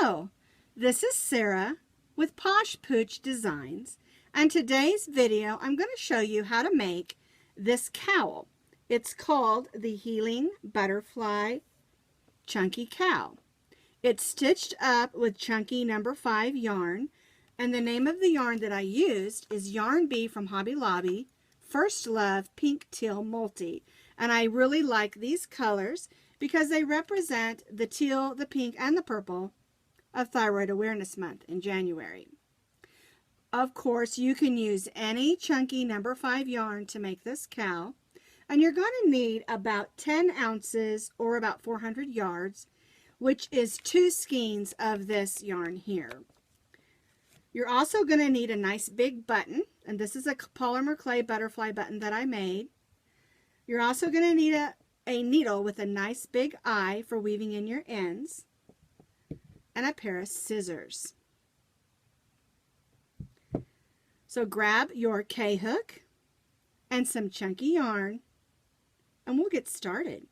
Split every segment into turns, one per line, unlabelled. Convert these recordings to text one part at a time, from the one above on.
Hello, this is Sara with Posh Pooch Designs, and today's video I'm going to show you how to make this cowl. It's called the Healing Butterfly Chunky Cowl. It's stitched up with chunky number 5 yarn, and the name of the yarn that I used is Yarn Bee from Hobby Lobby, First Love Pink Teal Multi. And I really like these colors because they represent the teal, the pink, and the purple of Thyroid Awareness Month in January. Of course, you can use any chunky number 5 yarn to make this cowl, and you're going to need about 10 ounces or about 400 yards, which is 2 skeins of this yarn here. You're also going to need a nice big button, and this is a polymer clay butterfly button that I made. You're also going to need a needle with a nice big eye for weaving in your ends, and a pair of scissors. So grab your K-hook and some chunky yarn, and we'll get started.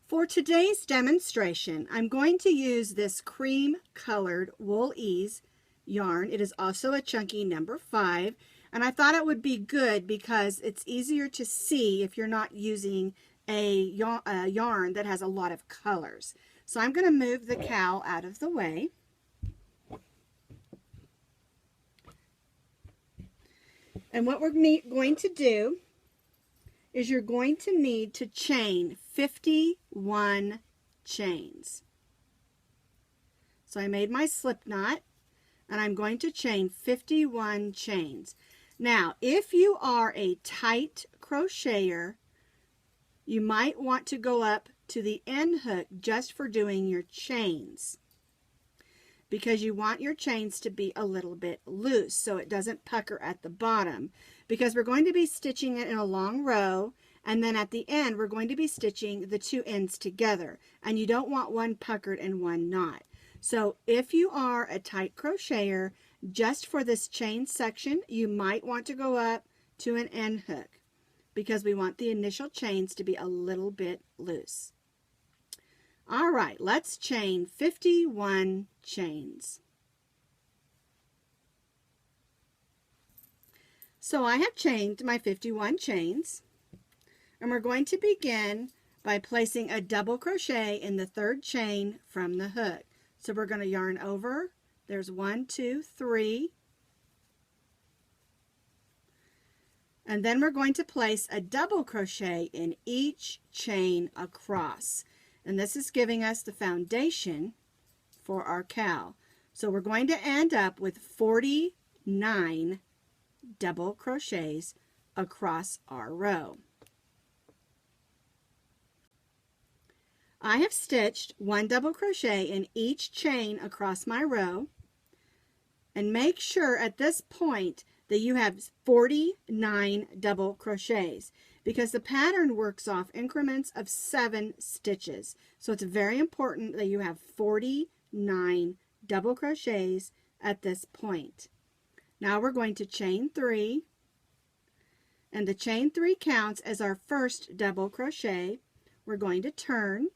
For today's demonstration, I'm going to use this cream colored Wool Ease yarn. It is also a chunky number 5, and I thought it would be good because it's easier to see if you're not using a yarn that has a lot of colors. So I'm going to move the cowl out of the way. And what we're going to do is you're going to need to chain 51 chains. So I made my slip knot, and I'm going to chain 51 chains. Now, if you are a tight crocheter, you might want to go up to the end hook just for doing your chains, because you want your chains to be a little bit loose so it doesn't pucker at the bottom, because we're going to be stitching it in a long row, and then at the end we're going to be stitching the 2 ends together, and you don't want one puckered and one not. So if you are a tight crocheter, just for this chain section you might want to go up to an end hook, because we want the initial chains to be a little bit loose. All right, let's chain 51 chains. So I have chained my 51 chains, and we're going to begin by placing a double crochet in the 3rd chain from the hook. So we're going to yarn over. There's 1, 2, 3. And then we're going to place a double crochet in each chain across. And this is giving us the foundation for our cowl. So we're going to end up with 49 double crochets across our row. I have stitched 1 double crochet in each chain across my row, and make sure at this point that you have 49 double crochets, because the pattern works off increments of 7 stitches. So it's very important that you have 49 double crochets at this point. Now we're going to chain 3, and the chain 3 counts as our first double crochet. We're going to turn,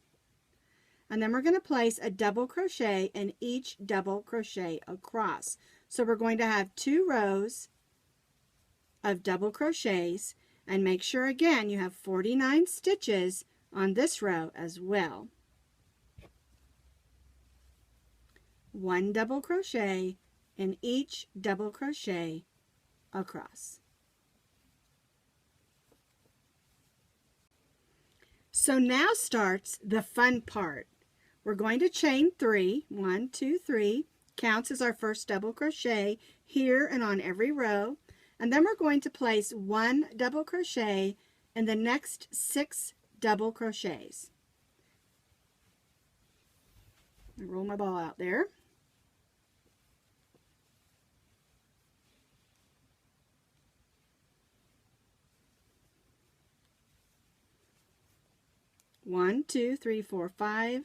and then we're going to place a double crochet in each double crochet across. So we're going to have 2 rows of double crochets, and make sure again you have 49 stitches on this row as well. 1 double crochet in each double crochet across. So now starts the fun part. We're going to chain 3, 1, 2, 3, counts as our first double crochet here and on every row. And then we're going to place 1 double crochet in the next 6 double crochets. I roll my ball out there. One, 2, 3, 4, 5,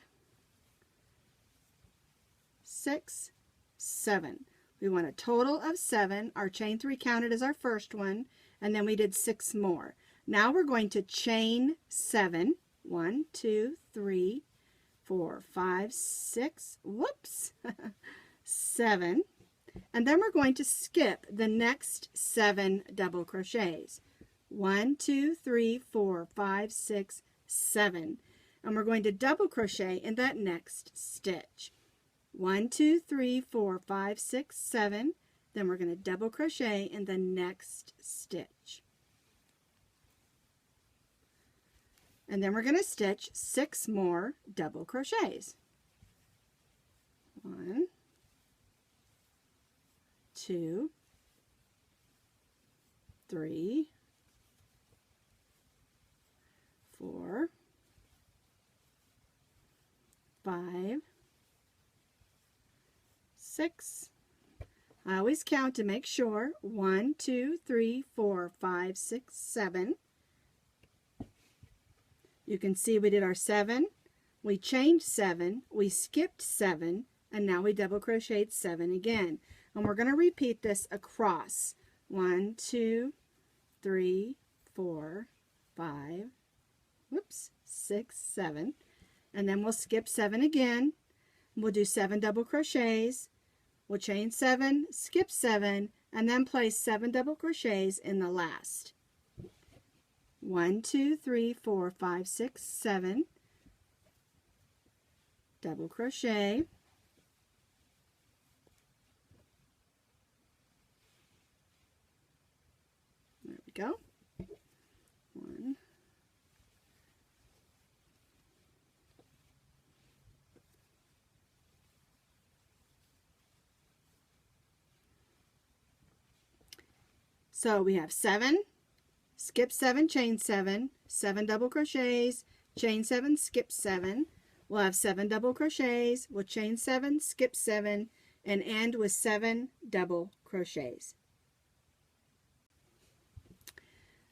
6, 7. We want a total of 7. Our chain 3 counted as our first one, and then we did 6 more. Now we're going to chain 7. 1, 2, 3, 4, 5, 6, whoops, 7. And then we're going to skip the next 7 double crochets. 1, 2, 3, 4, 5, 6, 7. And we're going to double crochet in that next stitch. 1, 2, 3, 4, 5, 6, 7. Then we're going to double crochet in the next stitch. And then we're going to stitch 6 more double crochets. 1, 2, 3, 4, 5, 6. I always count to make sure. 1, 2, 3, 4, 5, 6, 7. You can see we did our 7, we chained 7, we skipped 7, and now we double crocheted 7 again. And we're going to repeat this across. 1, 2, 3, 4, 5, whoops, 6, 7. And then we'll skip 7 again. We'll do 7 double crochets. We'll chain 7, skip 7, and then place 7 double crochets in the last. 1, 2, 3, 4, 5, 6, 7. Double crochet. There we go. 1. So we have 7, skip 7, chain 7, 7 double crochets, chain 7, skip 7. We'll have 7 double crochets, we'll chain 7, skip 7, and end with 7 double crochets.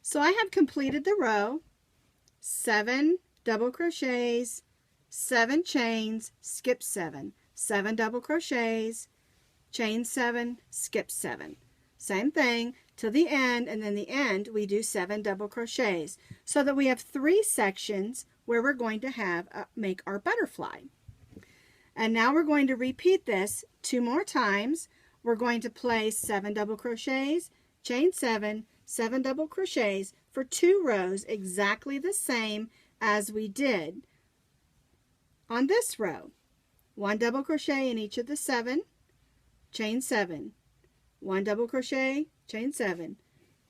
So I have completed the row. 7 double crochets, 7 chains, skip 7, 7 double crochets, chain 7, skip 7. Same thing till the end, and then the end we do 7 double crochets, so that we have 3 sections where we're going to have make our butterfly. And now we're going to repeat this 2 more times. We're going to place 7 double crochets, chain 7, 7 double crochets for 2 rows, exactly the same as we did on this row. 1 double crochet in each of the 7, chain 7, 1 double crochet, chain 7,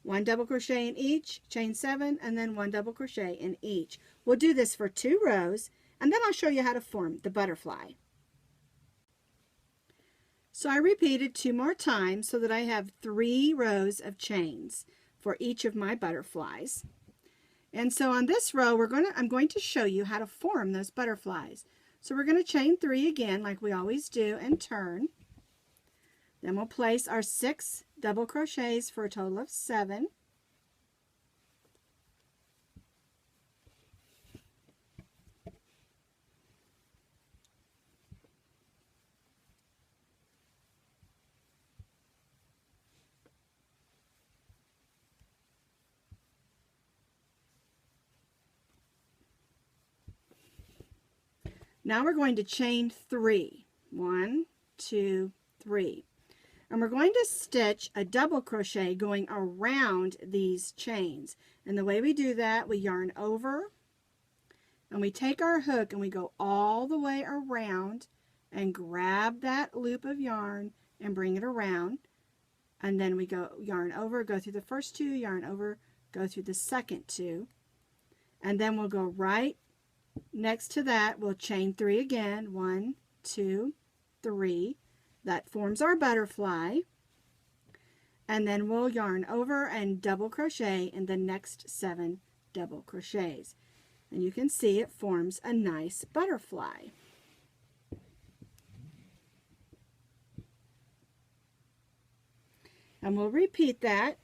1 double crochet in each, chain 7, and then 1 double crochet in each. We'll do this for 2 rows, and then I'll show you how to form the butterfly. So I repeated 2 more times so that I have 3 rows of chains for each of my butterflies. And so on this row I'm going to show you how to form those butterflies. So we're going to chain 3 again like we always do and turn. Then we'll place our 6 double crochets for a total of 7. Now we're going to chain 3. 1, 2, 3. And we're going to stitch a double crochet going around these chains. And the way we do that, we yarn over, and we take our hook and we go all the way around and grab that loop of yarn and bring it around. And then we go yarn over, go through the first 2, yarn over, go through the second 2. And then we'll go right next to that, we'll chain 3 again. 1, 2, 3. That forms our butterfly, and then we'll yarn over and double crochet in the next 7 double crochets, and you can see it forms a nice butterfly. And we'll repeat that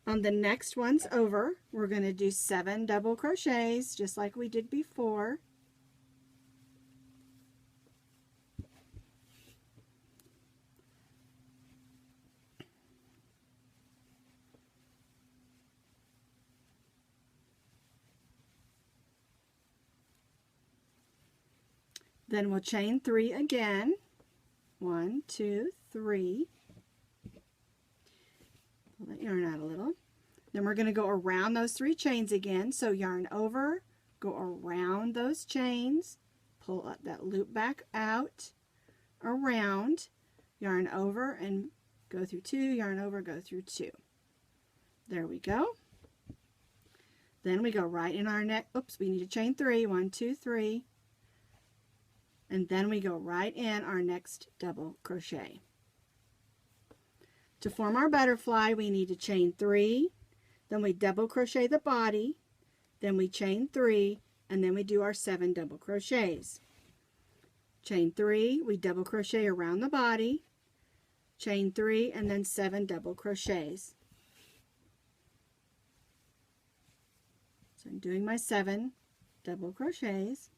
on the next ones over. We're going to do 7 double crochets just like we did before. Then we'll chain 3 again. 1, 2, 3. Pull that yarn out a little. Then we're going to go around those 3 chains again. So yarn over, go around those chains, pull up that loop back out, around, yarn over and go through 2, yarn over, go through 2. There we go. Then we go right in our next, oops, we need to chain 3, 1, 2, 3. And then we go right in our next double crochet. To form our butterfly, we need to chain 3, then we double crochet the body, then we chain 3, and then we do our 7 double crochets. Chain 3, we double crochet around the body, chain 3, and then 7 double crochets. So I'm doing my 7 double crochets.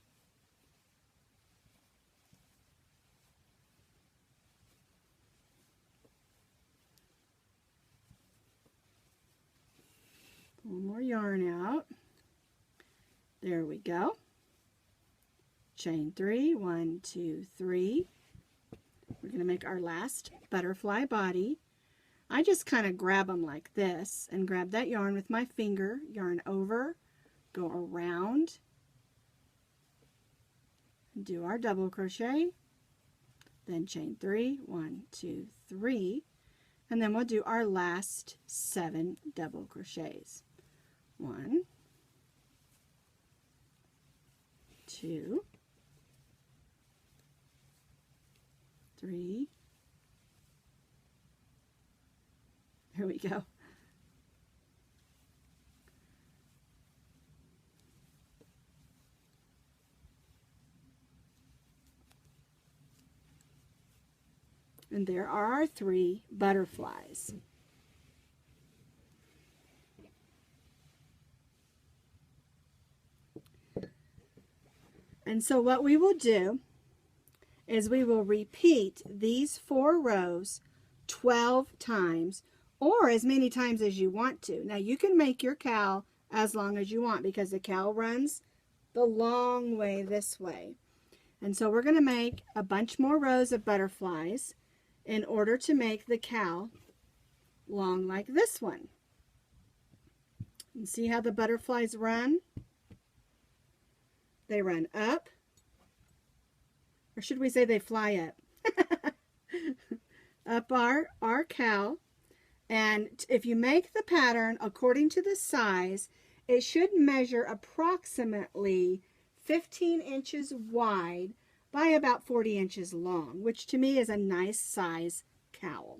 Pull more yarn out. There we go. Chain 3, 1, 2, 3. We're going to make our last butterfly body. I just kind of grab them like this and grab that yarn with my finger, yarn over, go around, and do our double crochet, then chain 3, 1, 2, 3, and then we'll do our last 7 double crochets. 1, 2, 3. Here we go. And there are our 3 butterflies. And so what we will do is we will repeat these 4 rows 12 times, or as many times as you want to. Now you can make your cowl as long as you want because the cowl runs the long way this way. And so we're going to make a bunch more rows of butterflies in order to make the cowl long like this one. And see how the butterflies run? They run up, or should we say they fly up? Up our cowl. And if you make the pattern according to the size, it should measure approximately 15 inches wide by about 40 inches long, which to me is a nice size cowl.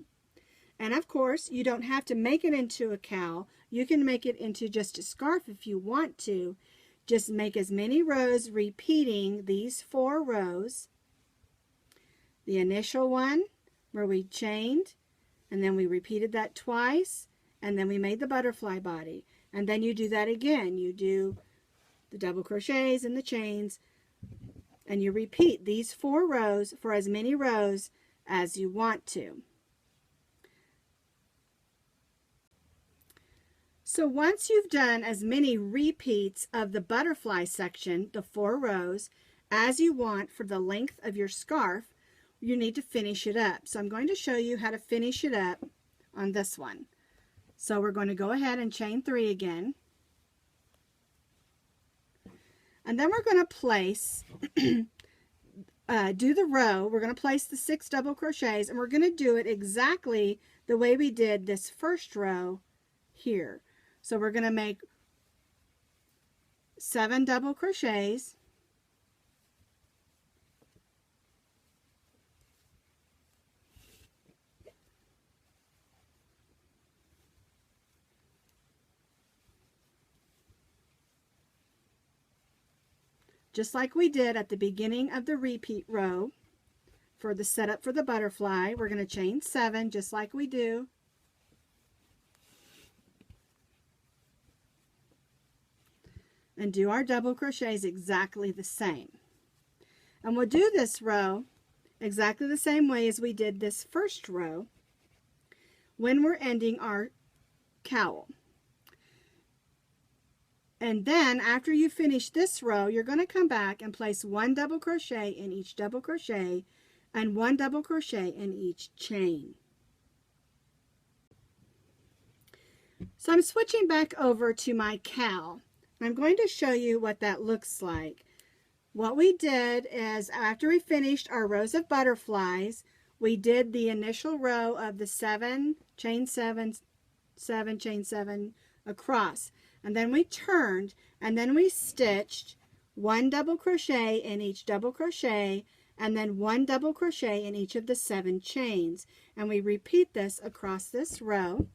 And of course, you don't have to make it into a cowl. You can make it into just a scarf if you want to. Just make as many rows repeating these 4 rows. The initial one where we chained, and then we repeated that twice, and then we made the butterfly body. And then you do that again. You do the double crochets and the chains, and you repeat these 4 rows for as many rows as you want to. So once you've done as many repeats of the butterfly section, the 4 rows, as you want for the length of your scarf, you need to finish it up. So I'm going to show you how to finish it up on this one. So we're going to go ahead and chain 3 again. And then we're going to place, do the row. We're going to place the 6 double crochets, and we're going to do it exactly the way we did this first row here. So we're going to make 7 double crochets, just like we did at the beginning of the repeat row for the setup for the butterfly. We're going to chain 7 just like we do. And do our double crochets exactly the same. And we'll do this row exactly the same way as we did this first row when we're ending our cowl. And then after you finish this row, you're going to come back and place 1 double crochet in each double crochet and 1 double crochet in each chain. So I'm switching back over to my cowl. I'm going to show you what that looks like. What we did is after we finished our rows of butterflies, we did the initial row of the 7, chain 7, 7, chain 7 across. And then we turned and then we stitched 1 double crochet in each double crochet and then 1 double crochet in each of the 7 chains. And we repeat this across this row.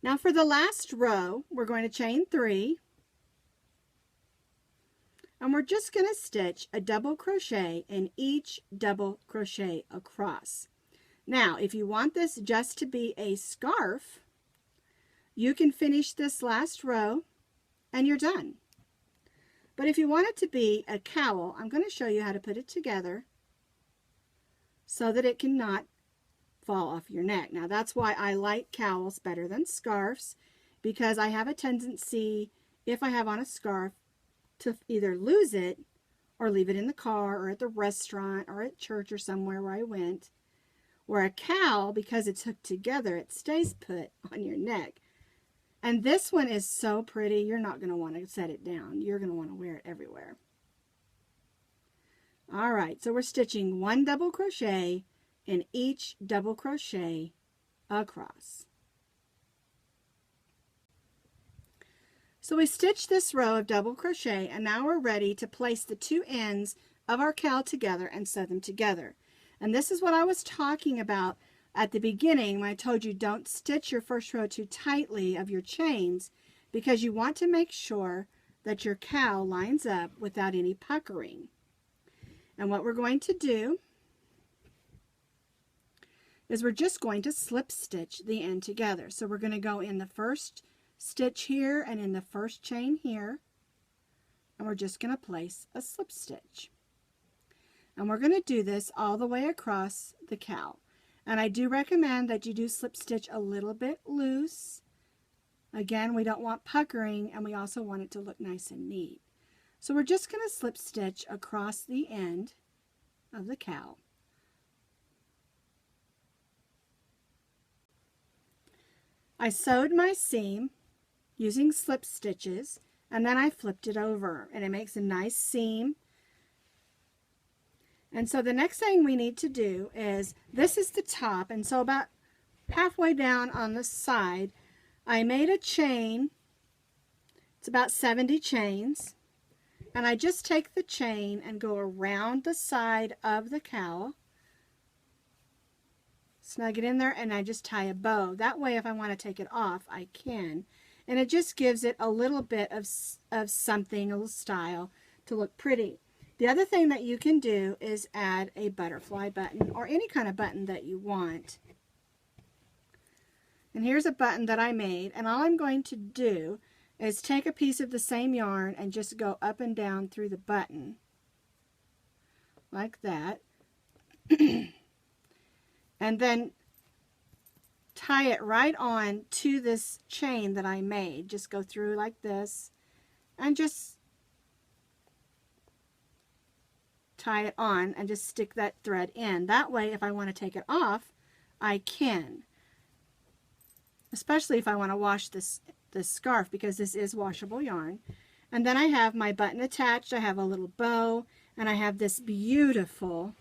Now for the last row, we're going to chain 3. And we're just going to stitch a double crochet in each double crochet across. Now, if you want this just to be a scarf, you can finish this last row and you're done. But if you want it to be a cowl, I'm going to show you how to put it together so that it cannot fall off your neck. Now, that's why I like cowls better than scarves, because I have a tendency, if I have on a scarf, to either lose it or leave it in the car or at the restaurant or at church or somewhere where I went. Where a cowl, because it's hooked together, it stays put on your neck. And this one is so pretty, you're not going to want to set it down. You're going to want to wear it everywhere. All right, so we're stitching 1 double crochet in each double crochet across. So we stitched this row of double crochet, and now we're ready to place the 2 ends of our cowl together and sew them together. And this is what I was talking about at the beginning when I told you don't stitch your first row too tightly of your chains, because you want to make sure that your cowl lines up without any puckering. And what we're going to do is we're just going to slip stitch the end together. So we're going to go in the first stitch here and in the first chain here, and we're just going to place a slip stitch. And we're going to do this all the way across the cowl. And I do recommend that you do slip stitch a little bit loose. Again, we don't want puckering, and we also want it to look nice and neat. So we're just going to slip stitch across the end of the cowl. I sewed my seam using slip stitches, and then I flipped it over, and it makes a nice seam. And so the next thing we need to do is, this is the top, and so about halfway down on the side, I made a chain. It's about 70 chains, and I just take the chain and go around the side of the cowl, snug it in there, and I just tie a bow. That way, if I want to take it off, I can. And it just gives it a little bit of something, a little style to look pretty. The other thing that you can do is add a butterfly button or any kind of button that you want. And here's a button that I made, and all I'm going to do is take a piece of the same yarn and just go up and down through the button like that. And then tie it right on to this chain that I made. Just go through like this and just tie it on and just stick that thread in. That way, if I want to take it off, I can. Especially if I want to wash this scarf, because this is washable yarn. And then I have my button attached. I have a little bow, and I have this beautiful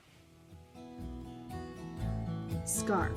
scarf.